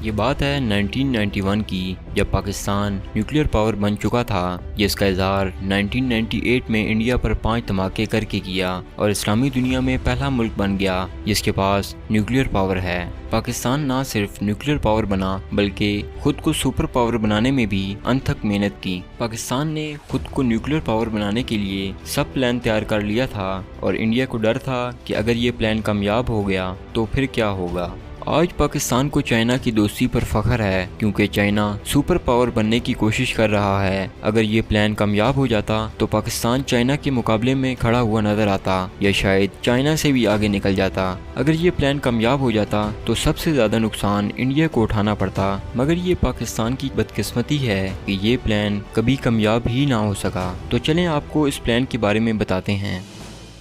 ये बात है 1991 की, जब पाकिस्तान न्यूक्लियर पावर बन चुका था, जिसका इज़हार 1998 में इंडिया पर 5 धमाके करके किया और इस्लामी दुनिया में पहला मुल्क बन गया जिसके पास न्यूक्लियर पावर है। पाकिस्तान ना सिर्फ न्यूक्लियर पावर बना बल्कि खुद को सुपर पावर बनाने में भी अनथक मेहनत की। पाकिस्तान ने खुद को न्यूक्लियर पावर बनाने के लिए सब प्लान तैयार कर लिया था और इंडिया को डर था कि अगर ये प्लान कामयाब हो गया तो फिर क्या होगा। आज पाकिस्तान को चाइना की दोस्ती पर फख्र है क्योंकि चाइना सुपर पावर बनने की कोशिश कर रहा है। अगर ये प्लान कामयाब हो जाता तो पाकिस्तान चाइना के मुकाबले में खड़ा हुआ नजर आता या शायद चाइना से भी आगे निकल जाता। अगर ये प्लान कामयाब हो जाता तो सबसे ज़्यादा नुकसान इंडिया को उठाना पड़ता, मगर ये पाकिस्तान की बदकिस्मती है कि ये प्लान कभी कामयाब ही ना हो सका। तो चलें आपको इस प्लान के बारे में बताते हैं।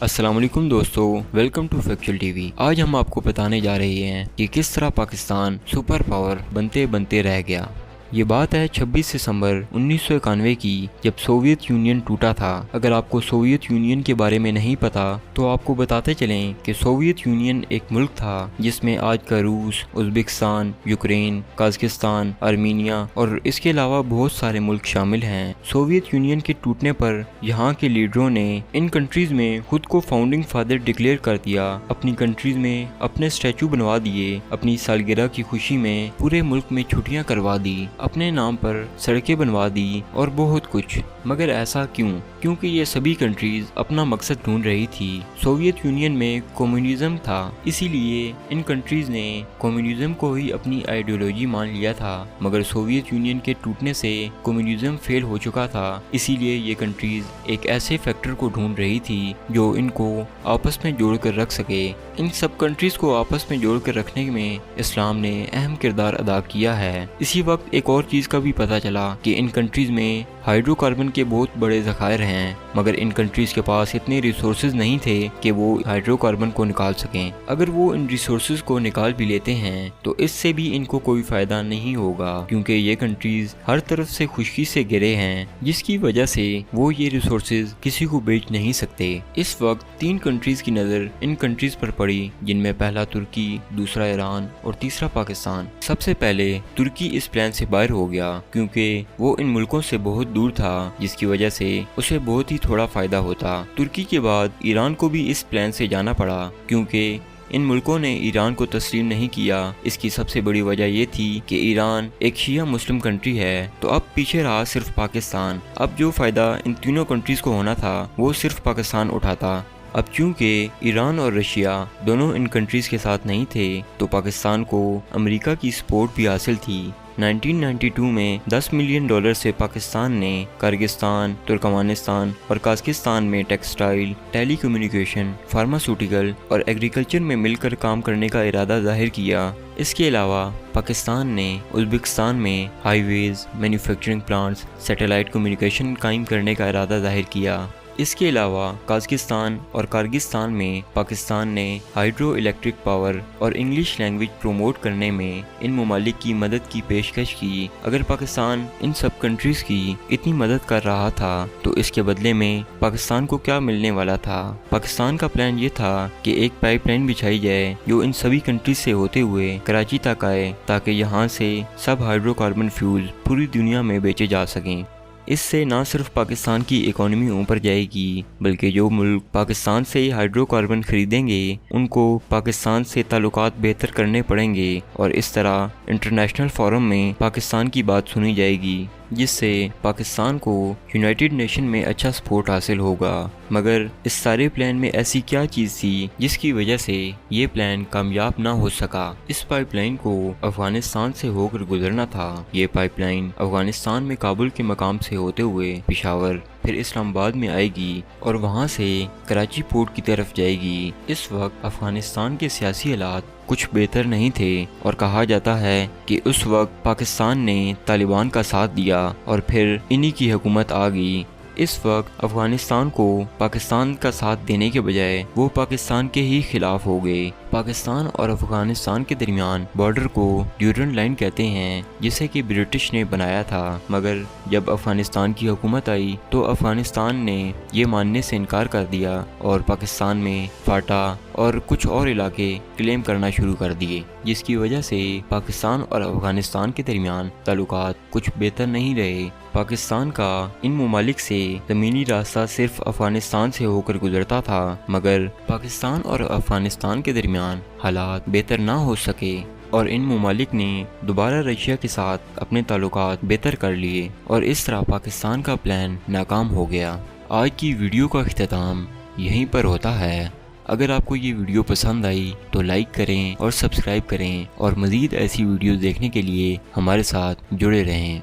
अस्सलाम वालेकुम दोस्तों, वेलकम टू फैक्चुअल टीवी। आज हम आपको बताने जा रहे हैं कि किस तरह पाकिस्तान सुपर पावर बनते बनते रह गया। ये बात है 26 दिसंबर 1991 की, जब सोवियत यूनियन टूटा था। अगर आपको सोवियत यूनियन के बारे में नहीं पता तो आपको बताते चलें कि सोवियत यूनियन एक मुल्क था जिसमें आज का रूस, उज़्बेकिस्तान, यूक्रेन, कजाकिस्तान, आर्मीनिया और इसके अलावा बहुत सारे मुल्क शामिल हैं। सोवियत यूनियन के टूटने पर यहाँ के लीडरों ने इन कंट्रीज में खुद को फाउंडिंग फादर डिक्लेयर कर दिया। अपनी कंट्रीज में अपने स्टैचू बनवा दिए, अपनी सालगिरह की खुशी में पूरे मुल्क में छुट्टियाँ करवा दी, अपने नाम पर सड़कें बनवा दी और बहुत कुछ। मगर ऐसा क्यों? क्योंकि ये सभी कंट्रीज अपना मकसद ढूंढ रही थी। सोवियत यूनियन में कम्युनिज्म था, इसीलिए इन कंट्रीज ने कम्युनिज्म को ही अपनी आइडियोलॉजी मान लिया था। मगर सोवियत यूनियन के टूटने से कम्युनिज्म फेल हो चुका था, इसीलिए ये कंट्रीज एक ऐसे फैक्टर को ढूंढ रही थी जो इनको आपस में जोड़ कर रख सके। इन सब कंट्रीज को आपस में जोड़ कर रखने में इस्लाम ने अहम किरदार अदा किया है। इसी वक्त एक और चीज़ का भी पता चला कि इन कंट्रीज में हाइड्रोकार्बन के बहुत बड़े ज़खायर हैं, मगर इन कंट्रीज के पास इतने रिसोर्सेज नहीं थे कि वो हाइड्रोकार्बन को निकाल सकें। अगर वो इन रिसोर्सेज को निकाल भी लेते हैं तो इससे भी इनको कोई फ़ायदा नहीं होगा, क्योंकि ये कंट्रीज हर तरफ से खुशकी से घिरे हैं, जिसकी वजह से वो ये रिसोर्सेज किसी को बेच नहीं सकते। इस वक्त 3 कंट्रीज की नज़र इन कंट्रीज पर पड़ी, जिनमें पहला तुर्की, दूसरा ईरान और तीसरा पाकिस्तान। सबसे पहले तुर्की इस प्लान से बाहर हो गया क्योंकि वो इन मुल्कों से बहुत दूर था, जिसकी वजह से उसे बहुत ही थोड़ा फायदा होता। तुर्की के बाद ईरान को भी इस प्लान से जाना पड़ा क्योंकि इन मुल्कों ने ईरान को तस्लीम नहीं किया। इसकी सबसे बड़ी वजह ये थी कि ईरान एक शिया मुस्लिम कंट्री है। तो अब पीछे रहा सिर्फ पाकिस्तान। अब जो फायदा इन तीनों कंट्रीज को होना था वो सिर्फ पाकिस्तान उठाता। अब चूंकि ईरान और रशिया दोनों इन कंट्रीज के साथ नहीं थे तो पाकिस्तान को अमेरिका की सपोर्ट भी हासिल थी। 1992 में $10 मिलियन से पाकिस्तान ने किर्गिस्तान, तुर्कमानिस्तान और कजाकिस्तान में टेक्सटाइल, टेलीकम्युनिकेशन, फार्मास्यूटिकल और एग्रीकल्चर में मिलकर काम करने का इरादा जाहिर किया। इसके अलावा पाकिस्तान ने उज़्बेकिस्तान में highways, manufacturing plants, satellite communication कायम करने का इरादा जाहिर किया। इसके अलावा कजाकिस्तान और किर्गिस्तान में पाकिस्तान ने हाइड्रो इलेक्ट्रिक पावर और इंग्लिश लैंग्वेज प्रोमोट करने में इन ममालिक की मदद की पेशकश की। अगर पाकिस्तान इन सब कंट्रीज़ की इतनी मदद कर रहा था तो इसके बदले में पाकिस्तान को क्या मिलने वाला था? पाकिस्तान का प्लान ये था कि एक पाइपलाइन बिछाई जाए जो इन सभी कंट्रीज से होते हुए कराची तक आए, ताकि यहाँ से सब हाइड्रोकार्बन फ्यूल पूरी दुनिया में बेचे जा सकें। इससे न सिर्फ पाकिस्तान की इकोनॉमी ऊपर जाएगी, बल्कि जो मुल्क पाकिस्तान से हाइड्रोकार्बन खरीदेंगे उनको पाकिस्तान से ताल्लुकात बेहतर करने पड़ेंगे और इस तरह इंटरनेशनल फोरम में पाकिस्तान की बात सुनी जाएगी, जिससे पाकिस्तान को यूनाइटेड नेशन में अच्छा सपोर्ट हासिल होगा। मगर इस सारे प्लान में ऐसी क्या चीज़ थी जिसकी वजह से ये प्लान कामयाब ना हो सका? इस पाइपलाइन को अफगानिस्तान से होकर गुजरना था। ये पाइपलाइन अफगानिस्तान में काबुल के मकाम से होते हुए पेशावर, फिर इस्लामाबाद में आएगी और वहाँ से कराची पोर्ट की तरफ जाएगी। इस वक्त अफगानिस्तान के सियासी हालात कुछ बेहतर नहीं थे और कहा जाता है कि उस वक्त पाकिस्तान ने तालिबान का साथ दिया और फिर इन्हीं की हुकूमत आ गई। इस वक्त अफगानिस्तान को पाकिस्तान का साथ देने के बजाय वो पाकिस्तान के ही खिलाफ हो गए। پاکستان اور افغانستان کے درمیان بارڈر کو ڈیورنڈ لائن کہتے ہیں، جسے کہ برٹش نے بنایا تھا، مگر جب افغانستان کی حکومت آئی تو افغانستان نے یہ ماننے سے انکار کر دیا اور پاکستان میں فاٹا اور کچھ اور علاقے کلیم کرنا شروع کر دیے، جس کی وجہ سے پاکستان اور افغانستان کے درمیان تعلقات کچھ بہتر نہیں رہے۔ پاکستان کا ان ممالک سے زمینی راستہ صرف افغانستان سے ہو کر گزرتا تھا، مگر پاکستان اور افغانستان کے درمیان حالات بہتر نہ ہو سکے اور ان ممالک نے دوبارہ رشیا کے ساتھ اپنے تعلقات بہتر کر لیے اور اس طرح پاکستان کا پلان ناکام ہو گیا۔ آج کی ویڈیو کا اختتام یہیں پر ہوتا ہے۔ اگر آپ کو یہ ویڈیو پسند آئی تو لائک کریں اور سبسکرائب کریں اور مزید ایسی ویڈیوز دیکھنے کے لیے ہمارے ساتھ جڑے رہیں۔